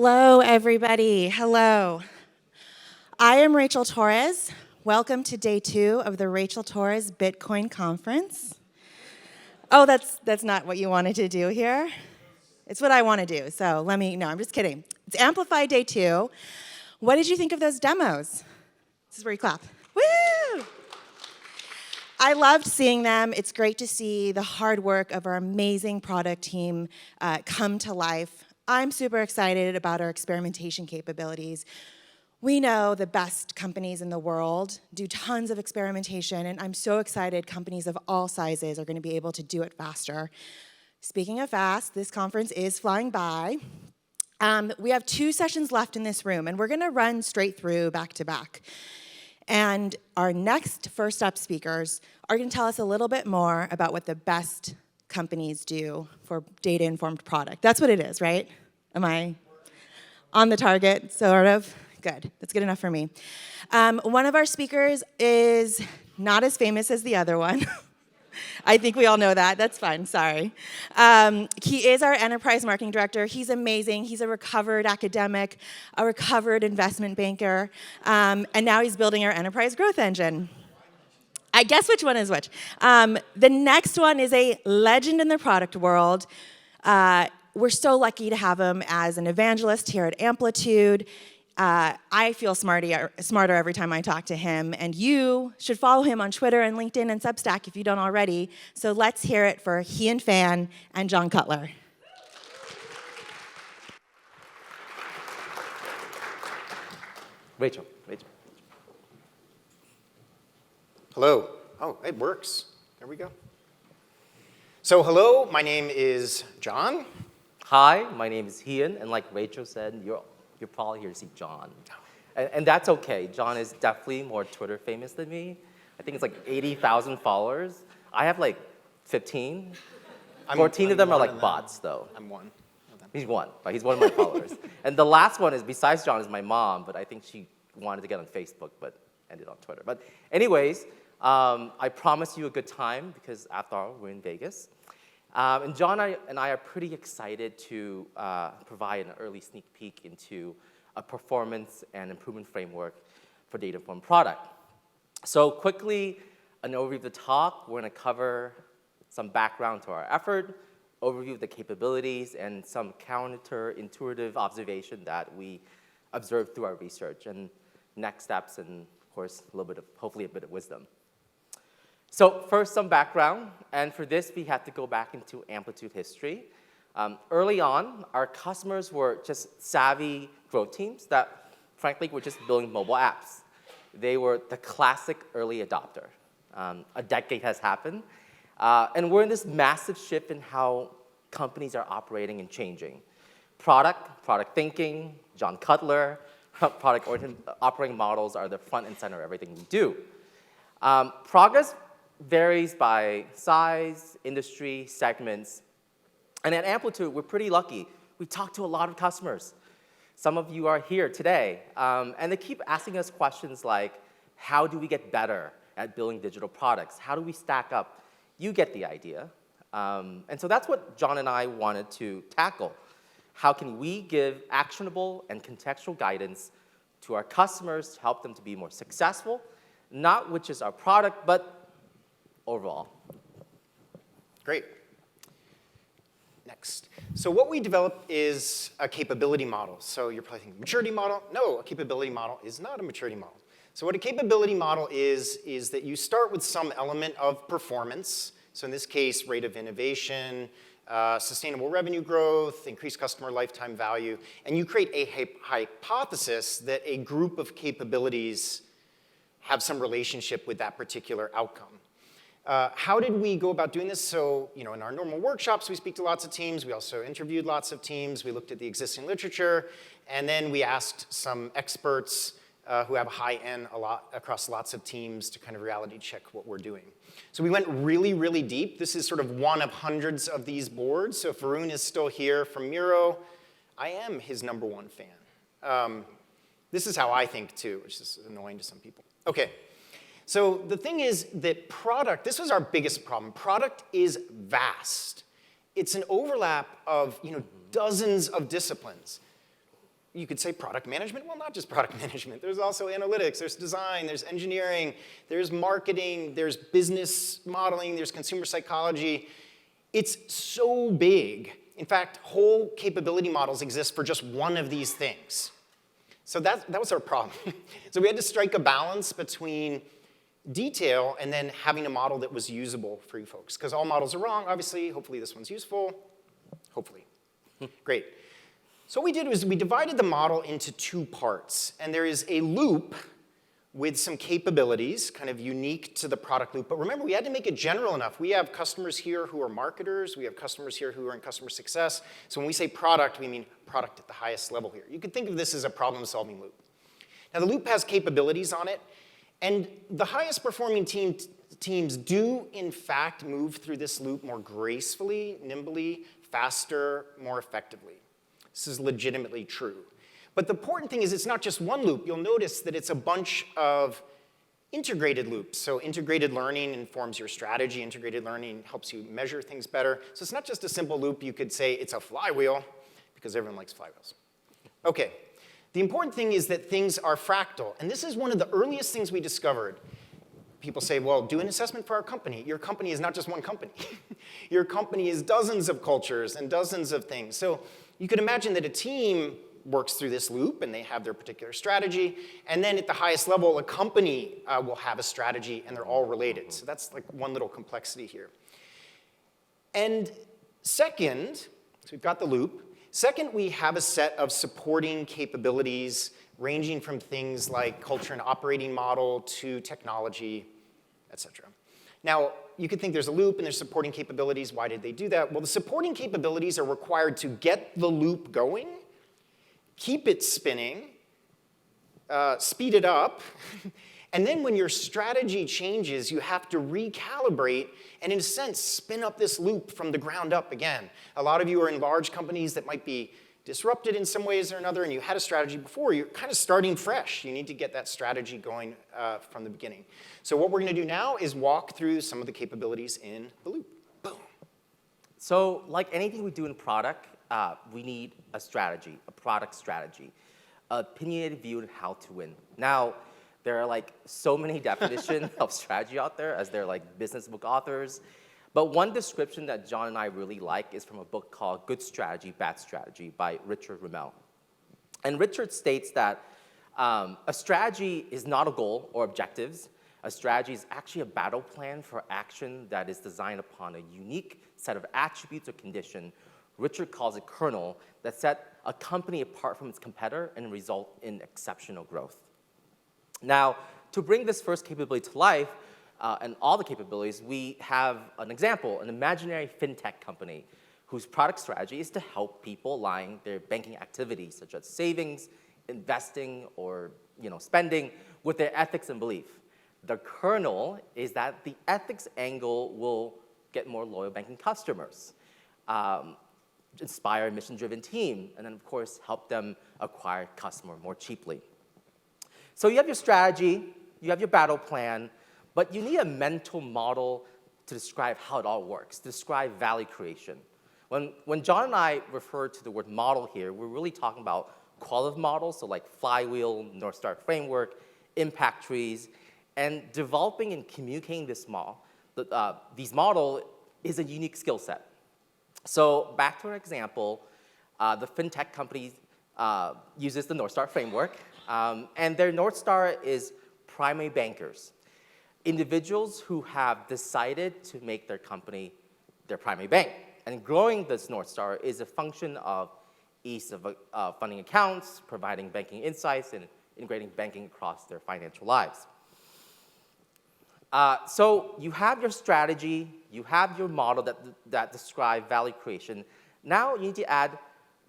Hello, everybody. Hello. I am Rachel Torres. Welcome to day 2 of the Rachel Torres Bitcoin Conference. Oh, that's not what you wanted to do here? It's what I want to do, so no, I'm just kidding. It's Amplify day 2. What did you think of those demos? This is where you clap. Woo! I loved seeing them. It's great to see the hard work of our amazing product team come to life. I'm super excited about our experimentation capabilities. We know the best companies in the world do tons of experimentation, and I'm so excited companies of all sizes are going to be able to do it faster. Speaking of fast, this conference is flying by. We have 2 sessions left in this room, and we're going to run straight through back to back. And our next first up speakers are going to tell us a little bit more about what the best companies do for data-informed product. That's what it is, right? Am I on the target, sort of? Good. That's good enough for me. One of our speakers is not as famous as the other one. I think we all know that. That's fine. Sorry. He is our enterprise marketing director. He's amazing. He's a recovered academic, a recovered investment banker, and now he's building our enterprise growth engine. I guess which one is which. The next one is a legend in the product world. We're so lucky to have him as an evangelist here at Amplitude. I feel smarter every time I talk to him, and you should follow him on Twitter and LinkedIn and Substack if you don't already. So let's hear it for Hien Phan and John Cutler. Rachel. Hello. Oh, it works. There we go. So hello, my name is John. Hi, my name is Hien, and like Rachel said, you're probably here to see John. And that's okay. John is definitely more Twitter famous than me. I think it's like 80,000 followers. I have like 15. 14 of them are like bots, though. I'm one. He's one, but he's one of my followers. And the last one is, besides John, is my mom, but I think she wanted to get on Facebook, but ended on Twitter. But anyways, I promise you a good time, because after all, we're in Vegas. And John and I are pretty excited to provide an early sneak peek into a performance and improvement framework for data-informed product. So quickly, an overview of the talk. We're going to cover some background to our effort, overview of the capabilities, and some counterintuitive observation that we observed through our research, and next steps, and of course, hopefully a bit of wisdom. So first, some background, and for this, we had to go back into Amplitude history. Early on, our customers were just savvy growth teams that, frankly, were just building mobile apps. They were the classic early adopter. A decade has happened, and we're in this massive shift in how companies are operating and changing. Product thinking, John Cutler, product operating models are the front and center of everything we do. Progress varies by size, industry, segments. And at Amplitude, we're pretty lucky. We talk to a lot of customers. Some of you are here today. And they keep asking us questions like, how do we get better at building digital products? How do we stack up? You get the idea. And so that's what John and I wanted to tackle. How can we give actionable and contextual guidance to our customers to help them to be more successful, not which is our product, but overall. Great. Next. So what we developed is a capability model. So you're probably thinking, maturity model? No, a capability model is not a maturity model. So what a capability model is that you start with some element of performance. So in this case, rate of innovation, sustainable revenue growth, increased customer lifetime value, and you create a hypothesis that a group of capabilities have some relationship with that particular outcome. How did we go about doing this? So, in our normal workshops, we speak to lots of teams. We also interviewed lots of teams. We looked at the existing literature. And then we asked some experts who have a high N across lots of teams to kind of reality check what we're doing. So we went really, really deep. This is sort of one of hundreds of these boards. So Varun is still here from Miro. I am his #1 fan. This is how I think, too, which is annoying to some people. OK. So the thing is that product, this was our biggest problem. Product is vast. It's an overlap of dozens of disciplines. you could say product management. Well, not just product management. There's also analytics, there's design, there's engineering, there's marketing, there's business modeling, there's consumer psychology. It's so big. In fact, whole capability models exist for just one of these things. So that was our problem. So we had to strike a balance between detail and then having a model that was usable for you folks. Because all models are wrong, obviously. Hopefully this one's useful. Hopefully. Great. So what we did was we divided the model into two parts. And there is a loop with some capabilities, kind of unique to the product loop. But remember, we had to make it general enough. We have customers here who are marketers. We have customers here who are in customer success. So when we say product, we mean product at the highest level here. You could think of this as a problem-solving loop. Now, the loop has capabilities on it. And the highest performing teams do, in fact, move through this loop more gracefully, nimbly, faster, more effectively. This is legitimately true. But the important thing is it's not just one loop. You'll notice that it's a bunch of integrated loops. So integrated learning informs your strategy. Integrated learning helps you measure things better. So it's not just a simple loop. You could say it's a flywheel, because everyone likes flywheels. OK. The important thing is that things are fractal. And this is one of the earliest things we discovered. People say, well, do an assessment for our company. Your company is not just one company. Your company is dozens of cultures and dozens of things. So you could imagine that a team works through this loop, and they have their particular strategy. And then at the highest level, a company will have a strategy, and they're all related. So that's like one little complexity here. And second, so we've got the loop. Second, we have a set of supporting capabilities ranging from things like culture and operating model to technology, et cetera. Now, you could think there's a loop and there's supporting capabilities. Why did they do that? Well, the supporting capabilities are required to get the loop going, keep it spinning, speed it up, and then when your strategy changes, you have to recalibrate and, in a sense, spin up this loop from the ground up again. A lot of you are in large companies that might be disrupted in some ways or another, and you had a strategy before. You're kind of starting fresh. You need to get that strategy going from the beginning. So what we're going to do now is walk through some of the capabilities in the loop. Boom. So like anything we do in product, we need a strategy, a product strategy, an opinionated view on how to win. Now, there are like so many definitions of strategy out there, as they're like business book authors. But one description that John and I really like is from a book called Good Strategy, Bad Strategy by Richard Rummel. And Richard states that a strategy is not a goal or objectives. A strategy is actually a battle plan for action that is designed upon a unique set of attributes or condition. Richard calls it kernel, that set a company apart from its competitor and result in exceptional growth. Now, to bring this first capability to life, and all the capabilities, we have an example, an imaginary fintech company whose product strategy is to help people align their banking activities, such as savings, investing, or spending, with their ethics and belief. The kernel is that the ethics angle will get more loyal banking customers, inspire a mission-driven team, and then, of course, help them acquire customer more cheaply. So you have your strategy, you have your battle plan, but you need a mental model to describe how it all works, to describe value creation. When John and I refer to the word model here, we're really talking about qualitative models, so like flywheel, North Star framework, impact trees, and developing and communicating these model is a unique skill set. So back to our example, the fintech company uses the North Star framework, and their North Star is primary bankers, individuals who have decided to make their company their primary bank. And growing this North Star is a function of ease of funding accounts, providing banking insights, and integrating banking across their financial lives. So you have your strategy, you have your model that describe value creation. Now you need to add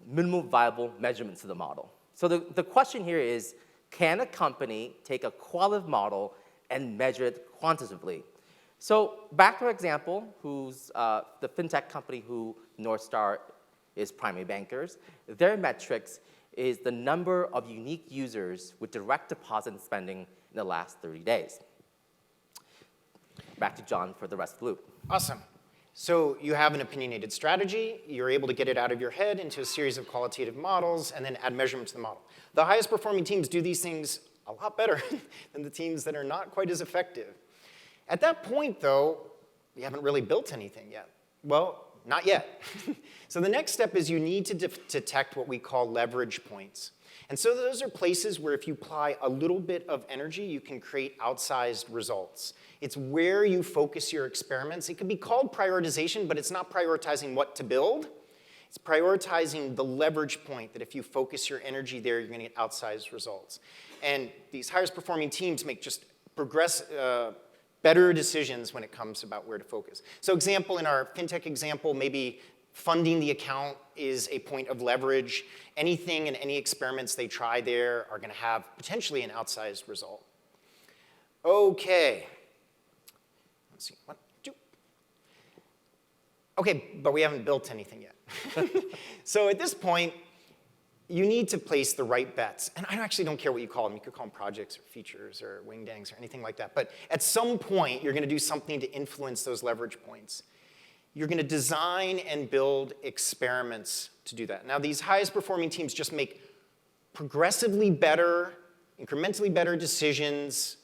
minimum viable measurements to the model. So the question here is, can a company take a qualitative model and measure it quantitatively? So back to our example, who's the fintech company who North Star is primary bankers. Their metrics is the number of unique users with direct deposit and spending in the last 30 days. Back to John for the rest of the loop. Awesome. So you have an opinionated strategy, you're able to get it out of your head into a series of qualitative models, and then add measurement to the model. The highest performing teams do these things a lot better than the teams that are not quite as effective. At that point, though, you haven't really built anything yet. Well, not yet. So the next step is you need to detect what we call leverage points. And so those are places where if you apply a little bit of energy, you can create outsized results. It's where you focus your experiments. It could be called prioritization, but it's not prioritizing what to build. It's prioritizing the leverage point that if you focus your energy there, you're going to get outsized results. And these highest performing teams make just better decisions when it comes about where to focus. So example, in our fintech example, maybe funding the account is a point of leverage. Anything and any experiments they try there are going to have potentially an outsized result. Okay. Let's see. 1, 2. Okay, but we haven't built anything yet. So at this point, you need to place the right bets. And I actually don't care what you call them. You could call them projects or features or wingdangs or anything like that. But at some point, you're going to do something to influence those leverage points. You're going to design and build experiments to do that. Now, these highest performing teams just make progressively better, incrementally better decisions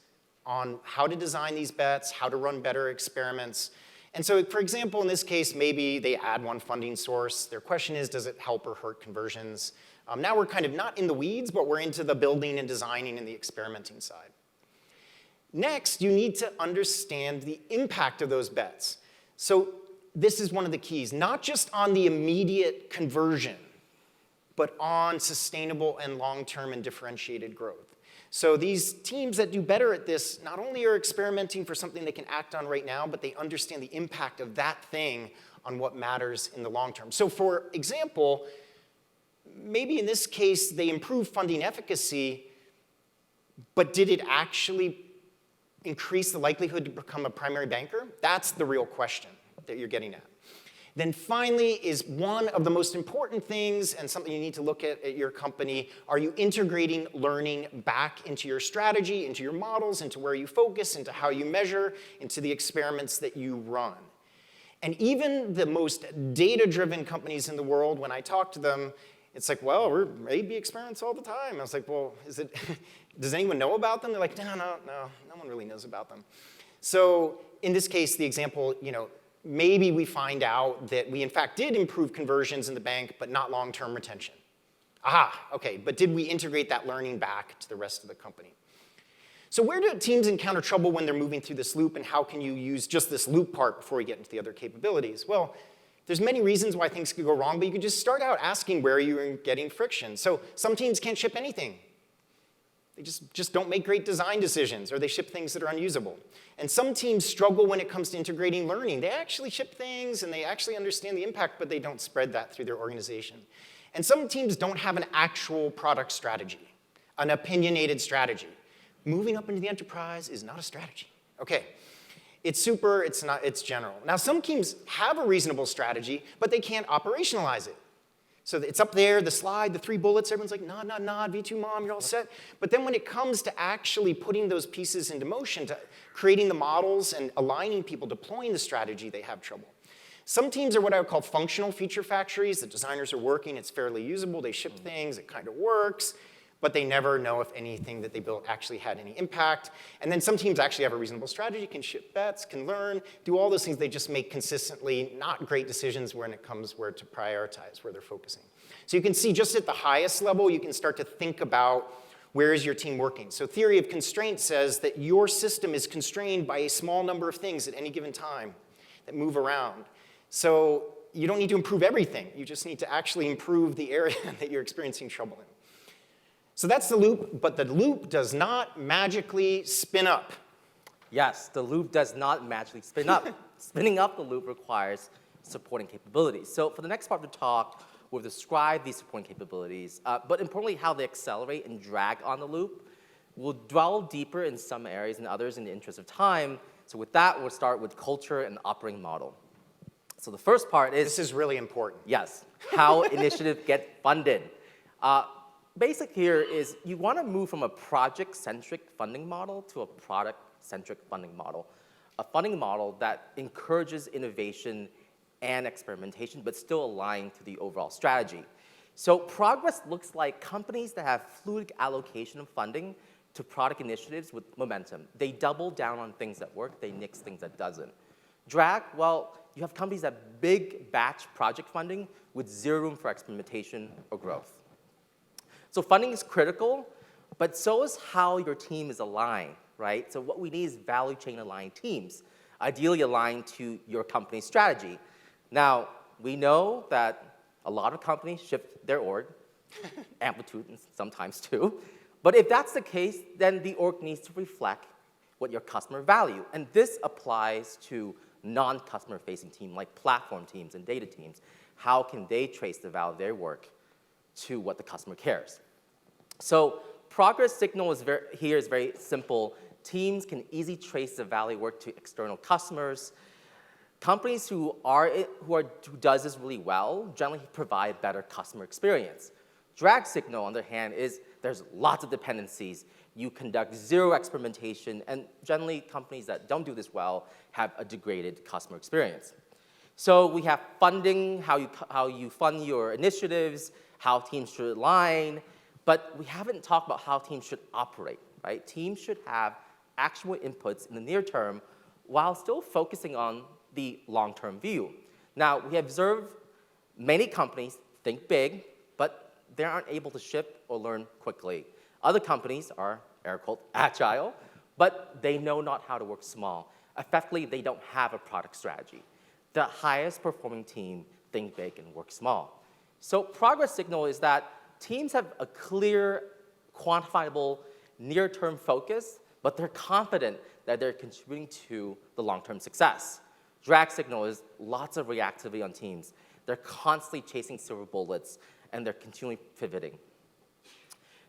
on how to design these bets, how to run better experiments. And so, for example, in this case, maybe they add one funding source. Their question is, does it help or hurt conversions? Now we're kind of not in the weeds, but we're into the building and designing and the experimenting side. Next, you need to understand the impact of those bets. So this is one of the keys, not just on the immediate conversion, but on sustainable and long-term and differentiated growth. So these teams that do better at this not only are experimenting for something they can act on right now, but they understand the impact of that thing on what matters in the long term. So for example, maybe in this case, they improved funding efficacy, but did it actually increase the likelihood to become a primary banker? That's the real question that you're getting at. Then finally is one of the most important things and something you need to look at your company. Are you integrating learning back into your strategy, into your models, into where you focus, into how you measure, into the experiments that you run? And even the most data-driven companies in the world, when I talk to them, it's like, well, we're A/B experiments all the time. I was like, well, does anyone know about them? They're like, no one really knows about them. So in this case, the example, maybe we find out that we in fact did improve conversions in the bank, but not long-term retention. Aha, okay, but did we integrate that learning back to the rest of the company? So where do teams encounter trouble when they're moving through this loop, and how can you use just this loop part before you get into the other capabilities? Well, there's many reasons why things could go wrong, but you could just start out asking where you're getting friction. So some teams can't ship anything. They just don't make great design decisions, or they ship things that are unusable. And some teams struggle when it comes to integrating learning. They actually ship things, and they actually understand the impact, but they don't spread that through their organization. And some teams don't have an actual product strategy, an opinionated strategy. Moving up into the enterprise is not a strategy. Okay, it's super, it's general. Now, some teams have a reasonable strategy, but they can't operationalize it. So it's up there, the slide, the 3 bullets, everyone's like, nod, nod, nod, V2 mom, you're all set. But then when it comes to actually putting those pieces into motion, to creating the models and aligning people, deploying the strategy, they have trouble. Some teams are what I would call functional feature factories. The designers are working, it's fairly usable, they ship things, it kind of works, but they never know if anything that they built actually had any impact. And then some teams actually have a reasonable strategy, can ship bets, can learn, do all those things. They just make consistently not great decisions when it comes where to prioritize, where they're focusing. So you can see just at the highest level, you can start to think about where is your team working. So theory of constraint says that your system is constrained by a small number of things at any given time that move around. So you don't need to improve everything. You just need to actually improve the area that you're experiencing trouble in. So that's the loop, but the loop does not magically spin up. Yes, the loop does not magically spin up. Spinning up the loop requires supporting capabilities. So for the next part of the talk, we'll describe these supporting capabilities, but importantly, how they accelerate and drag on the loop. We'll dwell deeper in some areas and others in the interest of time. So with that, we'll start with culture and operating model. So the first part is— This is really important. Yes, how initiatives get funded. Basic here is you want to move from a project-centric funding model to a product-centric funding model. A funding model that encourages innovation and experimentation, but still aligned to the overall strategy. So progress looks like companies that have fluid allocation of funding to product initiatives with momentum. They double down on things that work, they nix things that doesn't. Drag, well, you have companies that have big batch project funding with zero room for experimentation or growth. So funding is critical, but so is how your team is aligned, right? So what we need is value chain aligned teams, ideally aligned to your company's strategy. Now, we know that a lot of companies shift their org, Amplitude sometimes too, but if that's the case, then the org needs to reflect what your customer value. And this applies to non-customer facing teams like platform teams and data teams. How can they trace the value of their work to what the customer cares? So progress signal here is very simple. Teams can easily trace the value work to external customers. Companies who does this really well generally provide better customer experience. Drag signal, on the other hand, is there's lots of dependencies. You conduct zero experimentation, and generally companies that don't do this well have a degraded customer experience. So we have funding, how you fund your initiatives, how teams should align, but we haven't talked about how teams should operate, right? Teams should have actual inputs in the near term while still focusing on the long-term view. Now, we observe many companies think big, but they aren't able to ship or learn quickly. Other companies are, air quote, agile, but they know not how to work small. Effectively, they don't have a product strategy. The highest performing team think big and work small. So progress signal is that teams have a clear, quantifiable, near-term focus, but they're confident that they're contributing to the long-term success. Drag signal is lots of reactivity on teams. They're constantly chasing silver bullets, and they're continually pivoting.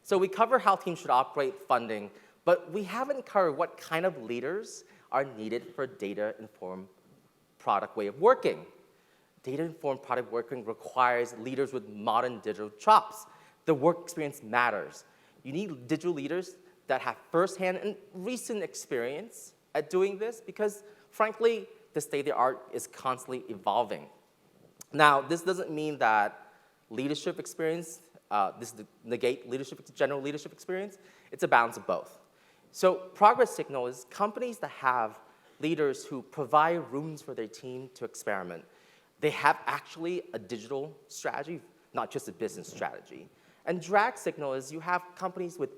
So we cover how teams should operate, funding, but we haven't covered what kind of leaders are needed for data-informed product way of working. Data-informed product working requires leaders with modern digital chops. The work experience matters. You need digital leaders that have firsthand and recent experience at doing this because, frankly, the state of the art is constantly evolving. Now, this doesn't mean that leadership experience, negate leadership, general leadership experience. It's a balance of both. So progress signal is companies that have leaders who provide rooms for their team to experiment. They have actually a digital strategy, not just a business strategy. And drag signal is you have companies with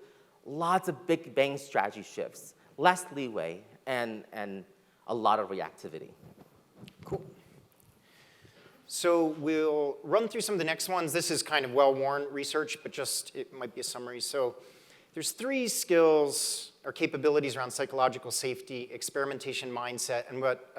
lots of big bang strategy shifts, less leeway, and a lot of reactivity. Cool. So we'll run through some of the next ones. This is kind of well-worn research, but just it might be a summary. So there's 3 skills or capabilities around psychological safety, experimentation mindset, and what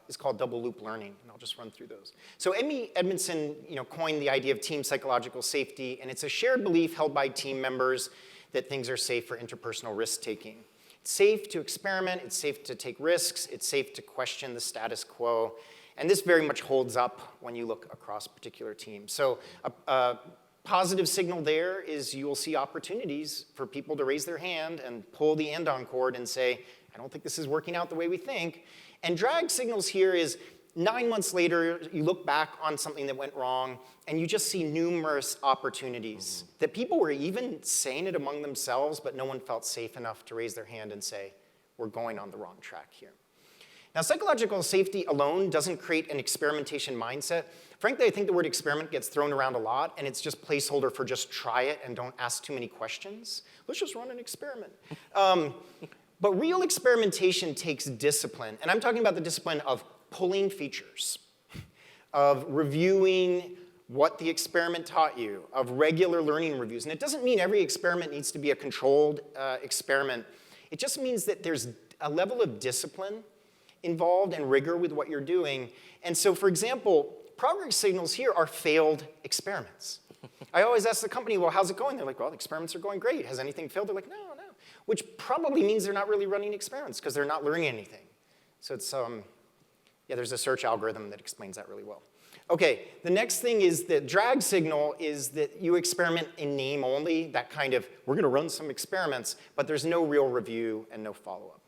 is called double loop learning. And I'll just run through those. So Amy Edmondson coined the idea of team psychological safety, and it's a shared belief held by team members that things are safe for interpersonal risk-taking. It's safe to experiment, it's safe to take risks, it's safe to question the status quo. And this very much holds up when you look across particular teams. So a positive signal there is you will see opportunities for people to raise their hand and pull the andon cord and say, I don't think this is working out the way we think. And drag signals here is 9 months later, you look back on something that went wrong, and you just see numerous opportunities that people were even saying it among themselves, but no one felt safe enough to raise their hand and say, we're going on the wrong track here. Now, psychological safety alone doesn't create an experimentation mindset. Frankly, I think the word experiment gets thrown around a lot, and it's just placeholder for just try it and don't ask too many questions. Let's just run an experiment. But real experimentation takes discipline, and I'm talking about the discipline of pulling features, of reviewing what the experiment taught you, of regular learning reviews. And it doesn't mean every experiment needs to be a controlled experiment. It just means that there's a level of discipline involved and rigor with what you're doing. And so, for example, progress signals here are failed experiments. I always ask the company, well, how's it going? They're like, well, the experiments are going great. Has anything failed? They're like, no. Which probably means they're not really running experiments because they're not learning anything. So it's, there's a search algorithm that explains that really well. Okay, the next thing is the drag signal is that you experiment in name only, that kind of, we're going to run some experiments, but there's no real review and no follow-up.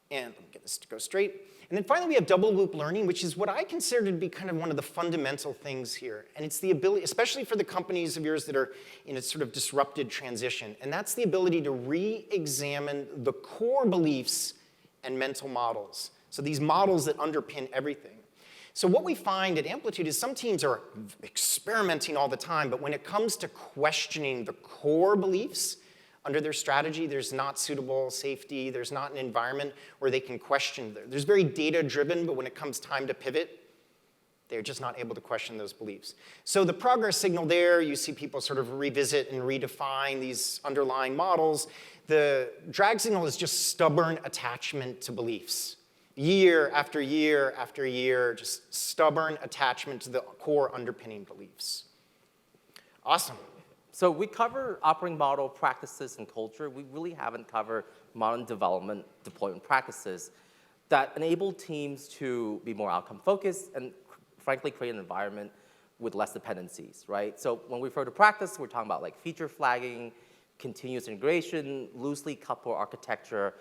And let me get this to go straight. And then finally, we have double loop learning, which is what I consider to be kind of one of the fundamental things here. And it's the ability, especially for the companies of yours that are in a sort of disrupted transition, and that's the ability to re-examine the core beliefs and mental models. So these models that underpin everything. So what we find at Amplitude is some teams are experimenting all the time, but when it comes to questioning the core beliefs under their strategy, there's not suitable safety, there's not an environment where they can question. There's very data-driven, but when it comes time to pivot, they're just not able to question those beliefs. So the progress signal there, you see people sort of revisit and redefine these underlying models. The drag signal is just stubborn attachment to beliefs. Year after year after year, just stubborn attachment to the core underpinning beliefs. Awesome. So we cover operating model practices and culture. We really haven't covered modern development deployment practices that enable teams to be more outcome focused and frankly create an environment with less dependencies, right? So when we refer to practice, we're talking about like feature flagging, continuous integration, loosely coupled architecture.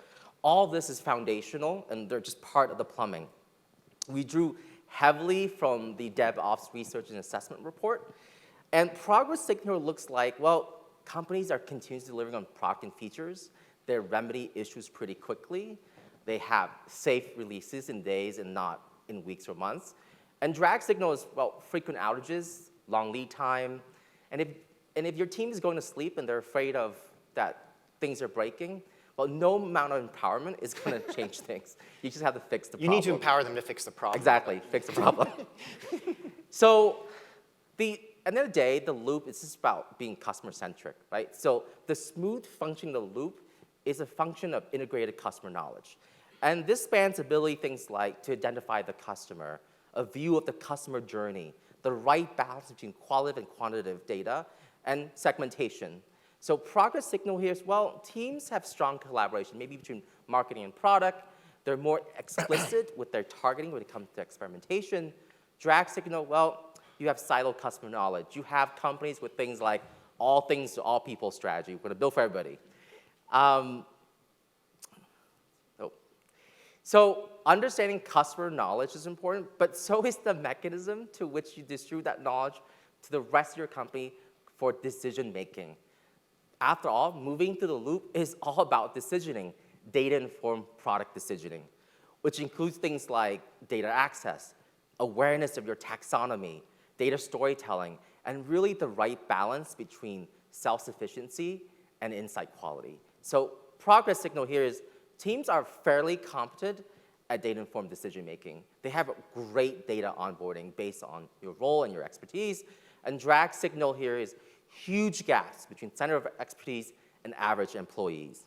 All this is foundational, and they're just part of the plumbing. We drew heavily from the DevOps Research and Assessment Report, and progress signal looks like, well, companies are continuously delivering on product and features. They remedy issues pretty quickly. They have safe releases in days and not in weeks or months. And drag signal is, well, frequent outages, long lead time, and if your team is going to sleep and they're afraid of that things are breaking, well, no amount of empowerment is going to change things. You just have to fix the problem. You need to empower them to fix the problem. Exactly, fix the problem. So at the end of the day, the loop is just about being customer-centric, right? So the smooth function of the loop is a function of integrated customer knowledge. And this spans ability things like to identify the customer, a view of the customer journey, the right balance between qualitative and quantitative data, and segmentation. So progress signal here is, well, teams have strong collaboration, maybe between marketing and product. They're more explicit with their targeting when it comes to experimentation. Drag signal, well, you have siloed customer knowledge. You have companies with things like all things to all people strategy. We're going to build for everybody. So understanding customer knowledge is important, but so is the mechanism to which you distribute that knowledge to the rest of your company for decision making. After all, moving through the loop is all about decisioning, data-informed product decisioning, which includes things like data access, awareness of your taxonomy, data storytelling, and really the right balance between self-sufficiency and insight quality. So progress signal here is teams are fairly competent at data-informed decision-making. They have great data onboarding based on your role and your expertise. And drag signal here is huge gaps between center of expertise and average employees.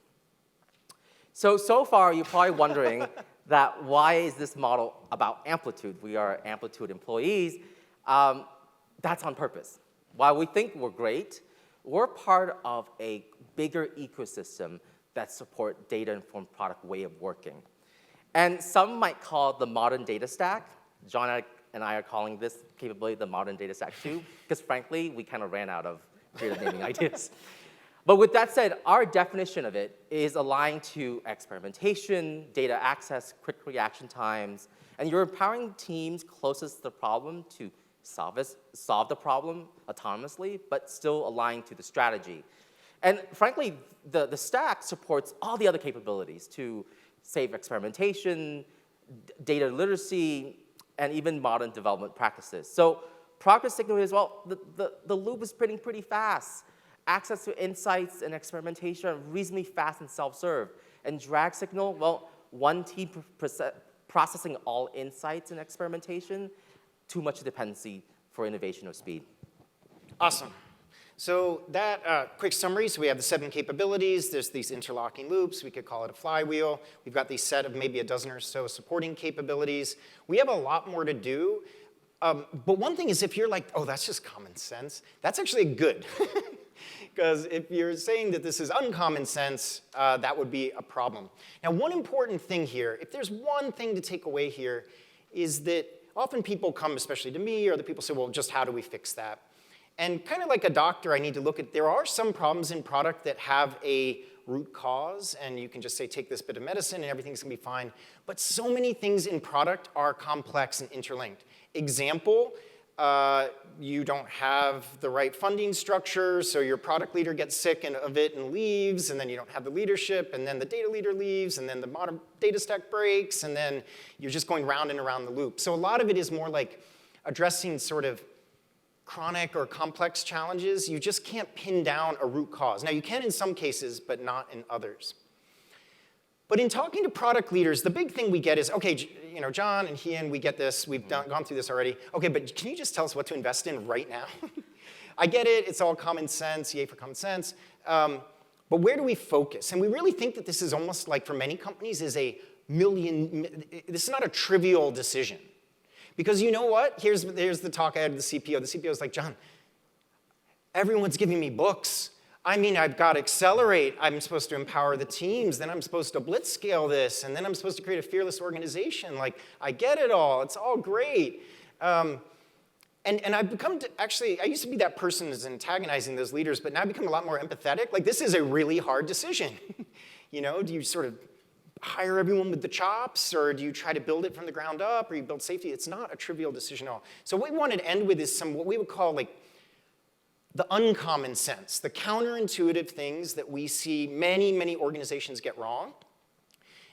So far, you're probably wondering that why is this model about Amplitude? We are Amplitude employees. That's on purpose. While we think we're great, we're part of a bigger ecosystem that support data-informed product way of working. And some might call it the modern data stack. John and I are calling this capability the modern data stack too, because frankly, we kind of ran out of creative naming ideas. But with that said, our definition of it is aligned to experimentation, data access, quick reaction times, and you're empowering teams closest to the problem to solve the problem autonomously, but still aligned to the strategy. And frankly, the stack supports all the other capabilities to safe experimentation, data literacy, and even modern development practices. So progress signal is, well, the loop is spinning pretty fast. Access to insights and experimentation are reasonably fast and self-serve. And drag signal, well, one team processing all insights and experimentation, too much dependency for innovation or speed. Awesome. So that quick summary, so we have the 7 capabilities. There's these interlocking loops. We could call it a flywheel. We've got these set of maybe a dozen or so supporting capabilities. We have a lot more to do. But one thing is if you're like, oh, that's just common sense, that's actually good. Because if you're saying that this is uncommon sense, that would be a problem. Now, one important thing here, if there's one thing to take away here, is that often people come, especially to me, or the people say, well, just how do we fix that? And kind of like a doctor, I need to look at, there are some problems in product that have a root cause, and you can just say, take this bit of medicine and everything's gonna be fine. But so many things in product are complex and interlinked. Example, you don't have the right funding structure, so your product leader gets sick of it and leaves, and then you don't have the leadership, and then the data leader leaves, and then the modern data stack breaks, and then you're just going round and around the loop. So a lot of it is more like addressing sort of chronic or complex challenges. You just can't pin down a root cause. Now, you can in some cases, but not in others. But in talking to product leaders, the big thing we get is, okay, John and Hien, we get this. We've gone through this already. Okay, but can you just tell us what to invest in right now? I get it. It's all common sense. Yay for common sense. But where do we focus? And we really think that this is almost like, for many companies, this is not a trivial decision. Because you know what? Here's the talk I had with the CPO. The CPO was like, John, everyone's giving me books. I mean, I've got to accelerate. I'm supposed to empower the teams. Then I'm supposed to blitz scale this. And then I'm supposed to create a fearless organization. Like, I get it all. It's all great. And I've become, I used to be that person who's antagonizing those leaders, but now I've become a lot more empathetic. Like, this is a really hard decision. Do you sort of hire everyone with the chops, or do you try to build it from the ground up, or you build safety? It's not a trivial decision at all. So what we wanted to end with is some what we would call like the uncommon sense, the counterintuitive things that we see many, many organizations get wrong.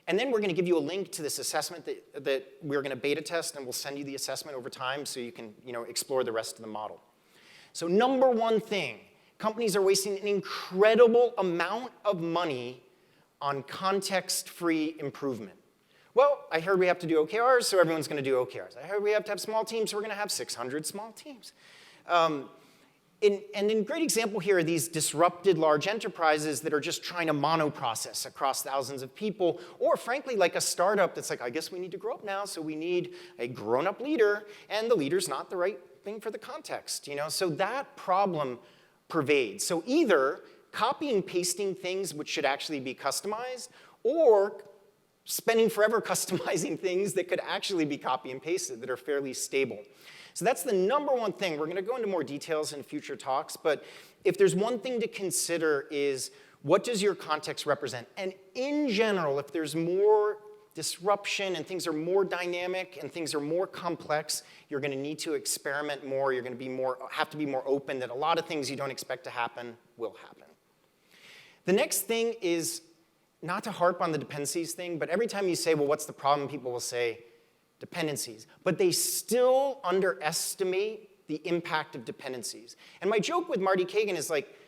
And then we're going to give you a link to this assessment that we're going to beta test, and we'll send you the assessment over time so you can explore the rest of the model. So number one thing, companies are wasting an incredible amount of money on context-free improvement. Well, I heard we have to do OKRs, so everyone's going to do OKRs. I heard we have to have small teams, so we're going to have 600 small teams. And a great example here are these disrupted large enterprises that are just trying to monoprocess across thousands of people, or frankly, like a startup that's like, I guess we need to grow up now, so we need a grown-up leader, and the leader's not the right thing for the context. So that problem pervades. So either copy and pasting things which should actually be customized, or spending forever customizing things that could actually be copy and pasted that are fairly stable. So that's the number one thing. We're going to go into more details in future talks, but if there's one thing to consider is, what does your context represent? And in general, if there's more disruption and things are more dynamic and things are more complex, you're going to need to experiment more. You're going to have to be more open that a lot of things you don't expect to happen will happen. The next thing is not to harp on the dependencies thing, but every time you say, well, what's the problem, people will say dependencies. But they still underestimate the impact of dependencies. And my joke with Marty Kagan is like,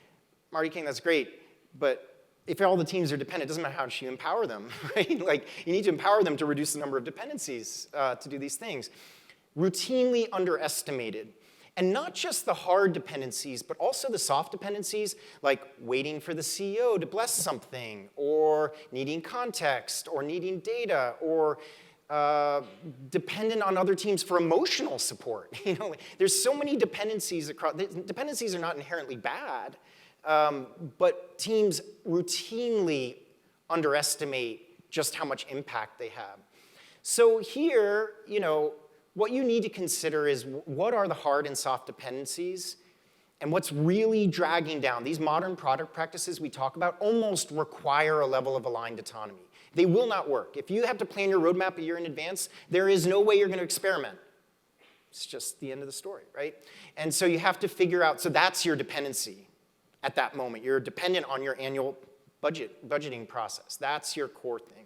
Marty Kagan, that's great, but if all the teams are dependent, it doesn't matter how much you empower them, right? Like, you need to empower them to reduce the number of dependencies to do these things. Routinely underestimated. And not just the hard dependencies, but also the soft dependencies, like waiting for the CEO to bless something, or needing context, or needing data, or dependent on other teams for emotional support. There's so many dependencies across. Dependencies are not inherently bad, but teams routinely underestimate just how much impact they have. So here, what you need to consider is, what are the hard and soft dependencies, and what's really dragging down. These modern product practices we talk about almost require a level of aligned autonomy. They will not work. If you have to plan your roadmap a year in advance, there is no way you're going to experiment. It's just the end of the story, right? And so you have to figure out, so that's your dependency at that moment. You're dependent on your annual budgeting process. That's your core thing.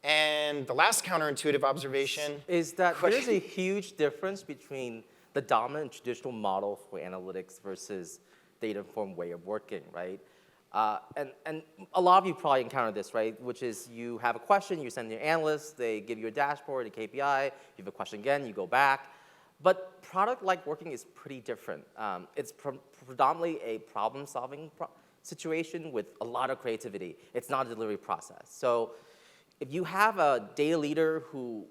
And the last counterintuitive observation is that there's a huge difference between the dominant traditional model for analytics versus data-informed way of working, right? And a lot of you probably encountered this, right? Which is, you have a question, you send your analyst, they give you a dashboard, a KPI, you have a question again, you go back. But product-like working is pretty different. It's predominantly a problem-solving situation with a lot of creativity. It's not a delivery process. So if you have a data leader who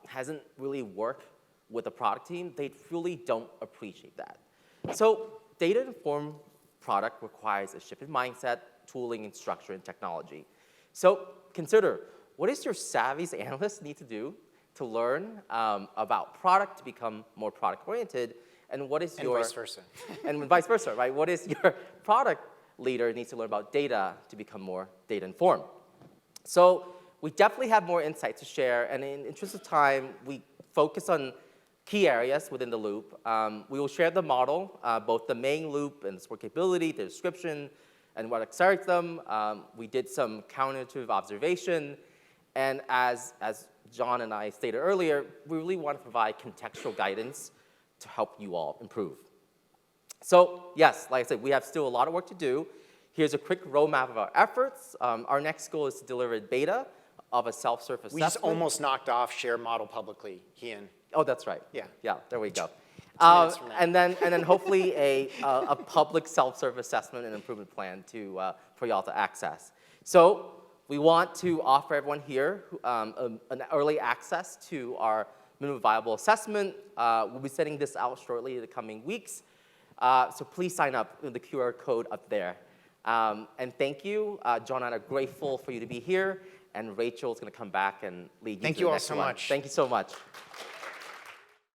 hasn't really worked with a product team, they really don't appreciate that. So data-informed product requires a shift in mindset, tooling, and structure, and technology. So consider, what does your savvy analyst need to do to learn about product, to become more product-oriented, and what is And your vice versa. and vice versa, right? What is your product leader needs to learn about data to become more data informed? So we definitely have more insights to share, and in interest of time, we focus on key areas within the loop. We will share the model, both the main loop and the support capability, the description, and what accelerates them. We did some counterintuitive observation, and as John and I stated earlier, we really want to provide contextual guidance to help you all improve. So yes, like I said, we have still a lot of work to do. Here's a quick roadmap of our efforts. Our next goal is to deliver a beta of a self-serve assessment. We just almost knocked off share model publicly, Hien. Oh, that's right. Yeah. Yeah, there we go. minutes from now. And then hopefully a public self-serve assessment and improvement plan for y'all to access. So we want to offer everyone here an early access to our minimum viable assessment. We'll be sending this out shortly in the coming weeks. So please sign up with the QR code up there. And thank you. John and I are grateful for you to be here. And Rachel is going to come back and lead you Thank to you the all next so one. much. Thank you so much.